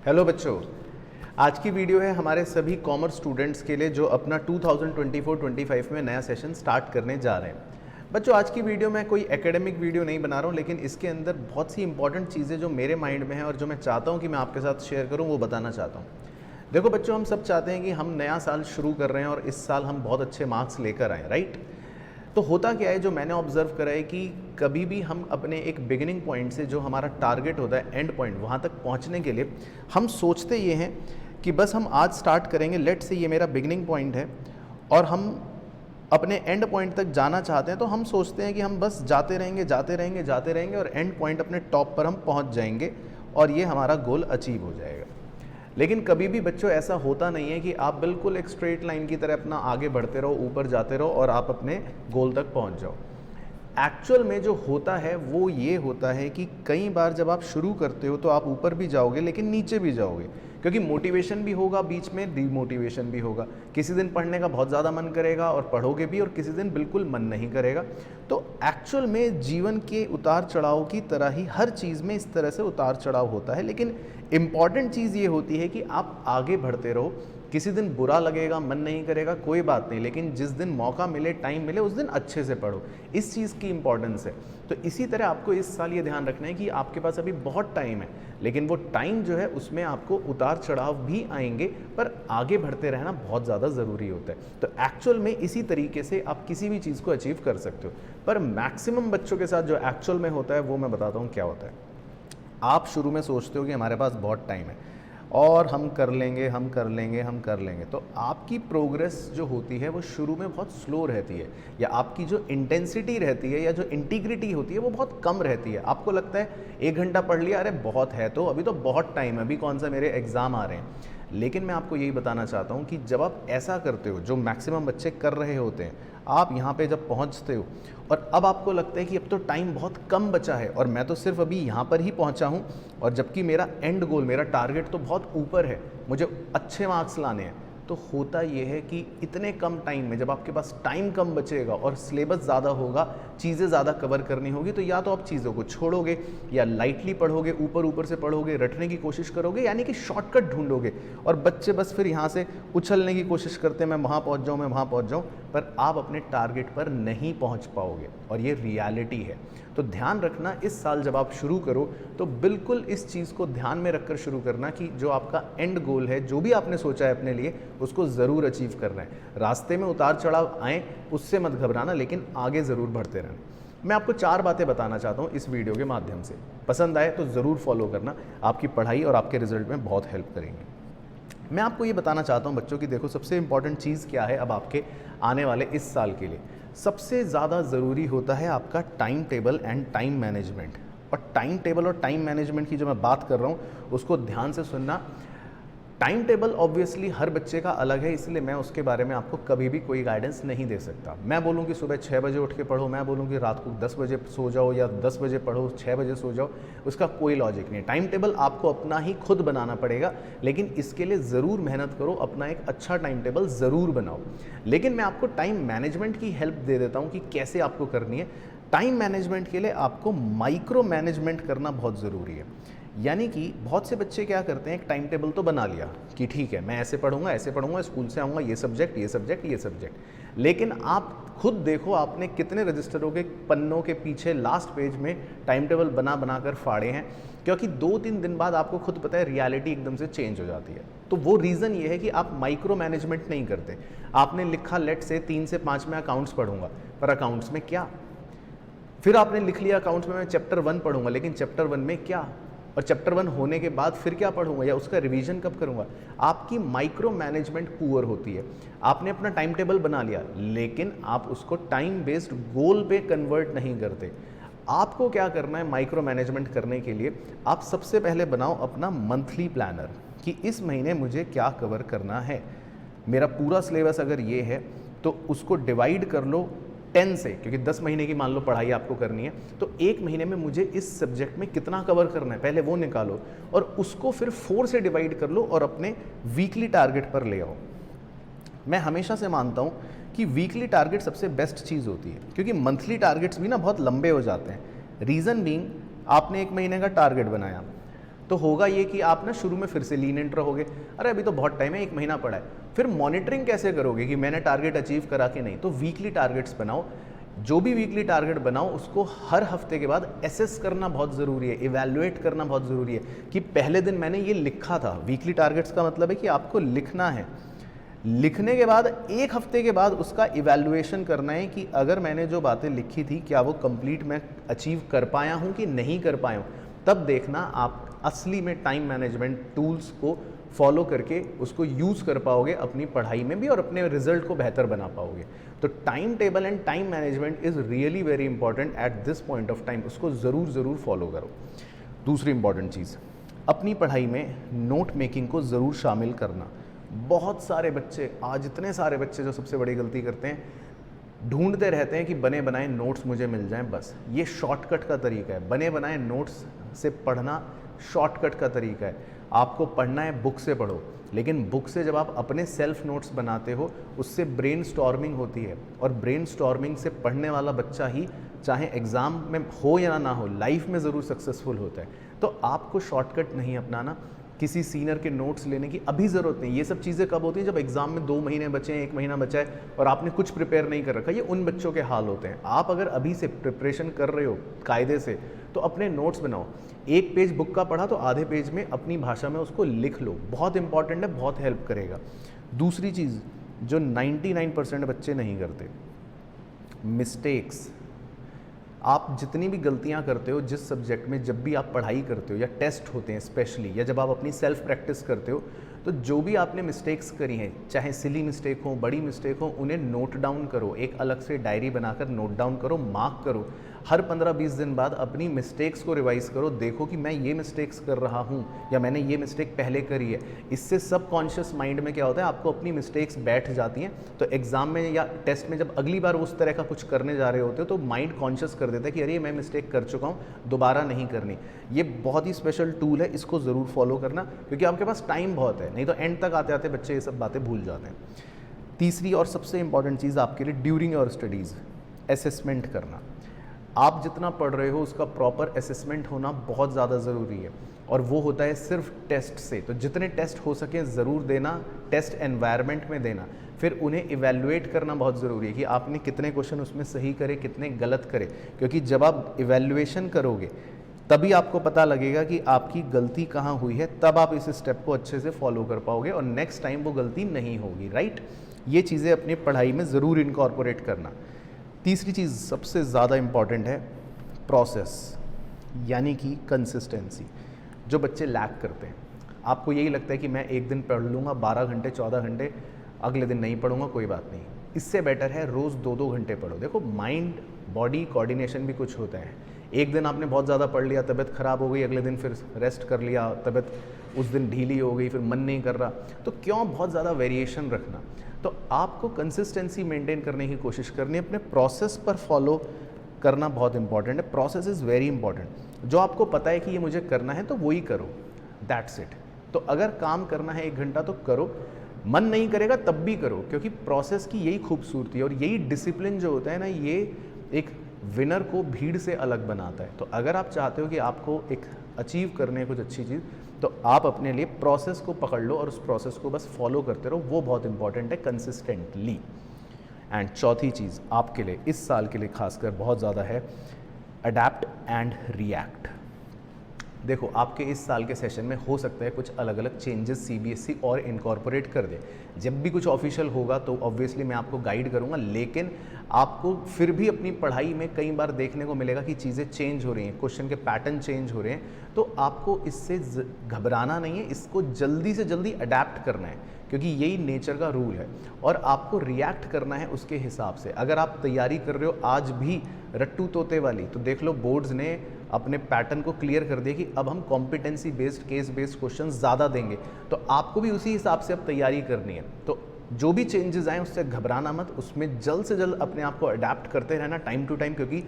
Hello बच्चों, आज की वीडियो है हमारे सभी कॉमर्स स्टूडेंट्स के लिए जो अपना 2024-25 में नया सेशन स्टार्ट करने जा रहे हैं। बच्चों, आज की वीडियो में कोई एकेडमिक वीडियो नहीं बना रहा हूँ, लेकिन इसके अंदर बहुत सी इंपॉर्टेंट चीज़ें जो मेरे माइंड में है और जो मैं चाहता हूँ कि मैं आपके साथ शेयर करूँ वो बताना चाहता हूँ। देखो बच्चों, हम सब चाहते हैं कि हम नया साल शुरू कर रहे हैं और इस साल हम बहुत अच्छे मार्क्स लेकर आएँ, राइट। तो होता क्या है, जो मैंने ऑब्जर्व करा है कि कभी भी हम अपने एक बिगिनिंग पॉइंट से जो हमारा टारगेट होता है एंड पॉइंट, वहाँ तक पहुँचने के लिए हम सोचते ये हैं कि बस हम आज स्टार्ट करेंगे, लेट से ये मेरा बिगिनिंग पॉइंट है और हम अपने एंड पॉइंट तक जाना चाहते हैं। तो हम सोचते हैं कि हम बस जाते रहेंगे जाते रहेंगे जाते रहेंगे और एंड पॉइंट अपने टॉप पर हम पहुँच जाएंगे और ये हमारा गोल अचीव हो जाएगा। लेकिन कभी भी बच्चों ऐसा होता नहीं है कि आप बिल्कुल एक स्ट्रेट लाइन की तरह अपना आगे बढ़ते रहो, ऊपर जाते रहो और आप अपने गोल तक पहुंच जाओ। एक्चुअल में जो होता है वो ये होता है कि कई बार जब आप शुरू करते हो तो आप ऊपर भी जाओगे लेकिन नीचे भी जाओगे, क्योंकि मोटिवेशन भी होगा, बीच में डीमोटिवेशन भी होगा। किसी दिन पढ़ने का बहुत ज़्यादा मन करेगा और पढ़ोगे भी, और किसी दिन बिल्कुल मन नहीं करेगा। तो एक्चुअल में जीवन के उतार चढ़ाव की तरह ही हर चीज़ में इस तरह से उतार चढ़ाव होता है। लेकिन इम्पॉर्टेंट चीज़ ये होती है कि आप आगे बढ़ते रहो। किसी दिन बुरा लगेगा, मन नहीं करेगा, कोई बात नहीं, लेकिन जिस दिन मौका मिले, टाइम मिले, उस दिन अच्छे से पढ़ो। इस चीज़ की इंपॉर्टेंस है। तो इसी तरह आपको इस साल ये ध्यान रखना है कि आपके पास अभी बहुत टाइम है, लेकिन वो टाइम जो है उसमें आपको उतार चढ़ाव भी आएंगे, पर आगे बढ़ते रहना बहुत ज़्यादा ज़रूरी होता है। तो एक्चुअल में इसी तरीके से आप किसी भी चीज़ को अचीव कर सकते हो। पर मैक्सिमम बच्चों के साथ जो एक्चुअल में होता है वो मैं बताता हूँ क्या होता है। आप शुरू में सोचते हो कि हमारे पास बहुत टाइम है और हम कर लेंगे हम कर लेंगे हम कर लेंगे, तो आपकी प्रोग्रेस जो होती है वो शुरू में बहुत स्लो रहती है, या आपकी जो इंटेंसिटी रहती है या जो इंटीग्रिटी होती है वो बहुत कम रहती है। आपको लगता है 1 घंटा पढ़ लिया, अरे बहुत है, तो अभी तो बहुत टाइम है, अभी कौन सा मेरे एग्ज़ाम आ रहे हैं। लेकिन मैं आपको यही बताना चाहता हूँ कि जब आप ऐसा करते हो, जो मैक्सिमम बच्चे कर रहे होते हैं, आप यहाँ पे जब पहुँचते हो और अब आपको लगता है कि अब तो टाइम बहुत कम बचा है और मैं तो सिर्फ अभी यहाँ पर ही पहुँचा हूँ, और जबकि मेरा एंड गोल, मेरा टारगेट तो बहुत ऊपर है, मुझे अच्छे मार्क्स लाने हैं। तो होता ये है कि इतने कम टाइम में जब आपके पास टाइम कम बचेगा और सिलेबस ज़्यादा होगा, चीज़ें ज़्यादा कवर करनी होगी, तो या तो आप चीज़ों को छोड़ोगे या लाइटली पढ़ोगे, ऊपर ऊपर से पढ़ोगे, रटने की कोशिश करोगे, यानी कि शॉर्टकट ढूंढोगे। और बच्चे बस फिर यहाँ से उछलने की कोशिश करते हैं, मैं वहाँ पहुँच जाऊँ, मैं वहाँ पहुँच जाऊँ, पर आप अपने टारगेट पर नहीं पहुँच पाओगे, और ये रियलिटी है। तो ध्यान रखना, इस साल जब आप शुरू करो तो बिल्कुल इस चीज़ को ध्यान में रखकर शुरू करना कि जो आपका एंड गोल है, जो भी आपने सोचा है अपने लिए, उसको ज़रूर अचीव करना है। रास्ते में उतार चढ़ाव आए उससे मत घबराना, लेकिन आगे ज़रूर बढ़ते रहना। मैं आपको 4 बातें बताना चाहता हूँ इस वीडियो के माध्यम से। पसंद आए तो ज़रूर फॉलो करना, आपकी पढ़ाई और आपके रिजल्ट में बहुत हेल्प करेंगे। मैं आपको ये बताना चाहता हूँ बच्चों की, देखो सबसे इंपॉर्टेंट चीज़ क्या है अब आपके आने वाले इस साल के लिए। सबसे ज़्यादा ज़रूरी होता है आपका time table and time management. और टाइम टेबल और टाइम मैनेजमेंट की जो मैं बात कर रहा हूँ उसको ध्यान से सुनना। टाइम टेबल ऑब्वियसली हर बच्चे का अलग है, इसलिए मैं उसके बारे में आपको कभी भी कोई गाइडेंस नहीं दे सकता। मैं बोलूँ कि सुबह 6 बजे उठ के पढ़ो, मैं बोलूँ कि रात को 10 बजे सो जाओ, या 10 बजे पढ़ो 6 बजे सो जाओ, उसका कोई लॉजिक नहीं है। टाइम टेबल आपको अपना ही खुद बनाना पड़ेगा, लेकिन इसके लिए ज़रूर मेहनत करो, अपना एक अच्छा टाइम टेबल ज़रूर बनाओ। लेकिन मैं आपको टाइम मैनेजमेंट की हेल्प दे देता हूँ कि कैसे आपको करनी है। टाइम मैनेजमेंट के लिए आपको माइक्रो मैनेजमेंट करना बहुत ज़रूरी है। यानी कि बहुत से बच्चे क्या करते हैं, एक टाइम टेबल तो बना लिया कि ठीक है मैं ऐसे पढ़ूंगा, स्कूल से आऊँगा, ये सब्जेक्ट ये सब्जेक्ट ये सब्जेक्ट, लेकिन आप खुद देखो आपने कितने रजिस्टरों के पन्नों के पीछे लास्ट पेज में टाइम टेबल बना बना कर फाड़े हैं। क्योंकि 2-3 दिन बाद आपको खुद पता है रियलिटी एकदम से चेंज हो जाती है। तो वो रीज़न ये है कि आप माइक्रो मैनेजमेंट नहीं करते। आपने लिखा लेट से 3 से 5 में अकाउंट्स पढ़ूंगा, पर अकाउंट्स में क्या? फिर आपने लिख लिया अकाउंट्स में मैं चैप्टर 1 पढ़ूंगा, लेकिन चैप्टर 1 में क्या? और चैप्टर 1 होने के बाद फिर क्या पढ़ूंगा, या उसका रिवीजन कब करूंगा? आपकी माइक्रो मैनेजमेंट पुअर होती है। आपने अपना टाइम टेबल बना लिया, लेकिन आप उसको टाइम बेस्ड गोल पे कन्वर्ट नहीं करते। आपको क्या करना है माइक्रो मैनेजमेंट करने के लिए? आप सबसे पहले बनाओ अपना मंथली प्लानर कि इस महीने मुझे क्या कवर करना है। मेरा पूरा सिलेबस अगर ये है तो उसको डिवाइड कर लो 10 से, क्योंकि 10 महीने की मान लो पढ़ाई आपको करनी है, तो 1 महीने में मुझे इस सब्जेक्ट में कितना कवर करना है पहले वो निकालो, और उसको फिर 4 से डिवाइड कर लो और अपने वीकली टारगेट पर ले आओ। मैं हमेशा से मानता हूँ कि वीकली टारगेट सबसे बेस्ट चीज़ होती है, क्योंकि मंथली टारगेट्स भी ना बहुत लंबे हो जाते हैं। रीज़न बीइंग, आपने 1 महीने का टारगेट बनाया, तो होगा ये कि आप ना शुरू में फिर से लीनेंट रहोगे, अरे अभी तो बहुत टाइम है, 1 महीना पड़ा है। फिर मॉनिटरिंग कैसे करोगे कि मैंने टारगेट अचीव करा कि नहीं? तो वीकली टारगेट्स बनाओ, जो भी वीकली टारगेट बनाओ उसको हर हफ्ते के बाद एसेस करना बहुत ज़रूरी है, इवैल्यूएट करना बहुत ज़रूरी है कि पहले दिन मैंने ये लिखा था। वीकली टारगेट्स का मतलब है कि आपको लिखना है, लिखने के बाद 1 हफ्ते के बाद उसका इवैल्यूएशन करना है कि अगर मैंने जो बातें लिखी थी क्या वो कंप्लीट मैं अचीव कर पाया हूँ कि नहीं कर पाया हूँ। तब देखना आप असली में टाइम मैनेजमेंट टूल्स को फॉलो करके उसको यूज़ कर पाओगे अपनी पढ़ाई में भी और अपने रिजल्ट को बेहतर बना पाओगे। तो time table and time management is really very important at this point of time, उसको ज़रूर फॉलो करो। दूसरी इंपॉर्टेंट चीज़, अपनी पढ़ाई में नोट मेकिंग को ज़रूर शामिल करना। बहुत सारे बच्चे, आज इतने सारे बच्चे जो सबसे बड़ी गलती करते हैं, ढूंढते रहते हैं कि बने बनाए नोट्स मुझे मिल जाएं बस। ये शॉर्टकट का तरीका है, बने बनाए नोट्स से पढ़ना शॉर्टकट का तरीका है। आपको पढ़ना है बुक से पढ़ो, लेकिन बुक से जब आप अपने सेल्फ नोट्स बनाते हो उससे ब्रेन स्टॉर्मिंग होती है, और ब्रेन स्टॉर्मिंग से पढ़ने वाला बच्चा ही चाहे एग्ज़ाम में हो या ना हो, लाइफ में ज़रूर सक्सेसफुल होता है। तो आपको शॉर्टकट नहीं अपनाना, किसी सीनियर के नोट्स लेने की अभी ज़रूरत नहीं। ये सब चीज़ें कब होती हैं? जब एग्ज़ाम में 2 महीने बचे हैं, 1 महीना बचा है और आपने कुछ प्रिपेयर नहीं कर रखा। ये उन बच्चों के हाल होते हैं। आप अगर अभी से प्रिपरेशन कर रहे हो कायदे से, तो अपने नोट्स बनाओ। 1 पेज बुक का पढ़ा तो आधे पेज में अपनी भाषा में उसको लिख लो, बहुत इंपॉर्टेंट है, बहुत हेल्प करेगा। दूसरी चीज़ जो 99% बच्चे नहीं करते, मिस्टेक्स। आप जितनी भी गलतियां करते हो जिस सब्जेक्ट में, जब भी आप पढ़ाई करते हो या टेस्ट होते हैं स्पेशली, या जब आप अपनी सेल्फ प्रैक्टिस करते हो, तो जो भी आपने मिस्टेक्स करी हैं, चाहे सिली मिस्टेक हो, बड़ी मिस्टेक हो, उन्हें नोट डाउन करो। एक अलग से डायरी बनाकर नोट डाउन करो, मार्क करो। हर 15-20 दिन बाद अपनी मिस्टेक्स को रिवाइज करो, देखो कि मैं ये मिस्टेक्स कर रहा हूँ या मैंने ये मिस्टेक पहले करी है। इससे सबकॉन्शियस माइंड में क्या होता है, आपको अपनी मिस्टेक्स बैठ जाती हैं। तो एग्जाम में या टेस्ट में जब अगली बार उस तरह का कुछ करने जा रहे होते हो तो माइंड कॉन्शियस कर देता है कि अरे मैं मिस्टेक कर चुका हूँ, दोबारा नहीं करनी। ये बहुत ही स्पेशल टूल है, इसको ज़रूर फॉलो करना, क्योंकि आपके पास टाइम बहुत है, नहीं तो एंड तक आते आते बच्चे ये सब बातें भूल जाते हैं। तीसरी और सबसे इंपॉर्टेंट चीज़ आपके लिए ड्यूरिंग योर स्टडीज़, असेसमेंट करना। आप जितना पढ़ रहे हो उसका प्रॉपर असेसमेंट होना बहुत ज़्यादा ज़रूरी है, और वो होता है सिर्फ टेस्ट से। तो जितने टेस्ट हो सकें ज़रूर देना, टेस्ट एनवायरनमेंट में देना। फिर उन्हें इवैल्यूएट करना बहुत ज़रूरी है कि आपने कितने क्वेश्चन उसमें सही करे, कितने गलत करे, क्योंकि जब आप इवैल्यूएशन करोगे तभी आपको पता लगेगा कि आपकी गलती कहाँ हुई है, तब आप इस स्टेप को अच्छे से फॉलो कर पाओगे और नेक्स्ट टाइम वो गलती नहीं होगी, राइट। ये चीज़ें अपनी पढ़ाई में ज़रूर इनकॉर्पोरेट करना। तीसरी चीज़ सबसे ज़्यादा इम्पॉर्टेंट है प्रोसेस, यानी कि कंसिस्टेंसी। जो बच्चे लैक करते हैं, आपको यही लगता है कि मैं एक दिन पढ़ लूँगा 12 घंटे 14 घंटे, अगले दिन नहीं पढ़ूंगा, कोई बात नहीं। इससे बेटर है रोज़ 2-2 घंटे पढ़ो। देखो माइंड बॉडी कोऑर्डिनेशन भी कुछ होता है। एक दिन आपने बहुत ज़्यादा पढ़ लिया, तबीयत ख़राब हो गई, अगले दिन फिर रेस्ट कर लिया, तबीयत उस दिन ढीली हो गई, फिर मन नहीं कर रहा, तो क्यों बहुत ज़्यादा वेरिएशन रखना। तो आपको कंसिस्टेंसी मेंटेन करने की कोशिश करनी है, अपने प्रोसेस पर फॉलो करना बहुत इंपॉर्टेंट है। Process is very important. जो आपको पता है कि ये मुझे करना है तो वही करो, दैट्स इट। तो अगर काम करना है 1 घंटा तो करो, मन नहीं करेगा तब भी करो, क्योंकि प्रोसेस की यही खूबसूरती है और यही डिसिप्लिन जो होता है ना, ये एक विनर को भीड़ से अलग बनाता है। तो अगर आप चाहते हो कि आपको एक अचीव करने कुछ अच्छी चीज़, तो आप अपने लिए प्रोसेस को पकड़ लो और उस प्रोसेस को बस फॉलो करते रहो, वो बहुत इंपॉर्टेंट है, कंसिस्टेंटली। एंड चौथी चीज़ आपके लिए इस साल के लिए खासकर बहुत ज़्यादा है, अडैप्ट एंड रिएक्ट। देखो आपके इस साल के सेशन में हो सकता है कुछ अलग अलग चेंजेस सीबीएसई और इनकॉर्पोरेट कर दे। जब भी कुछ ऑफिशियल होगा तो ऑब्वियसली मैं आपको गाइड करूंगा, लेकिन आपको फिर भी अपनी पढ़ाई में कई बार देखने को मिलेगा कि चीज़ें चेंज हो रही हैं, क्वेश्चन के पैटर्न चेंज हो रहे हैं। तो आपको इससे घबराना नहीं है, इसको जल्दी से जल्दी अडैप्ट करना है, क्योंकि यही नेचर का रूल है, और आपको रिएक्ट करना है उसके हिसाब से। अगर आप तैयारी कर रहे हो आज भी रट्टू तोते वाली, तो देख लो बोर्ड्स ने अपने पैटर्न को क्लियर कर दिया कि अब हम competency based, case based question ज़्यादा देंगे, तो आपको भी उसी हिसाब से अब तैयारी करनी है। तो जो भी चेंजेस आए उससे घबराना मत, उसमें जल्द से जल्द अपने आप को अडैप्ट करते रहना टाइम टू टाइम, क्योंकि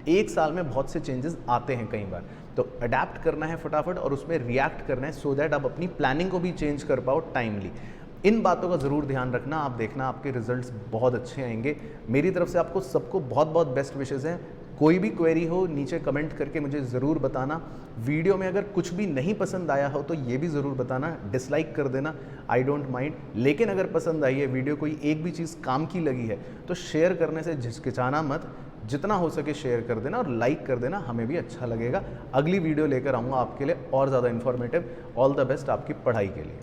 एक साल में बहुत से चेंजेस आते हैं कई बार। तो अडैप्ट करना है फटाफट और उसमें रिएक्ट करना है, सो दैट आप अपनी प्लानिंग को भी चेंज कर पाओ टाइमली। इन बातों का ज़रूर ध्यान रखना, आप देखना आपके रिजल्ट्स बहुत अच्छे आएंगे। मेरी तरफ से आपको सबको बहुत बहुत बेस्ट विशेज़ हैं। कोई भी क्वेरी हो नीचे कमेंट करके मुझे ज़रूर बताना। वीडियो में अगर कुछ भी नहीं पसंद आया हो तो ये भी ज़रूर बताना, डिसलाइक कर देना, आई डोंट माइंड। लेकिन अगर पसंद आई है वीडियो, कोई एक भी चीज़ काम की लगी है तो शेयर करने से झिझकिचाना मत, जितना हो सके शेयर कर देना और लाइक कर देना, हमें भी अच्छा लगेगा। अगली वीडियो लेकर आऊँगा आपके लिए और ज़्यादा इन्फॉर्मेटिव। ऑल द बेस्ट आपकी पढ़ाई के लिए।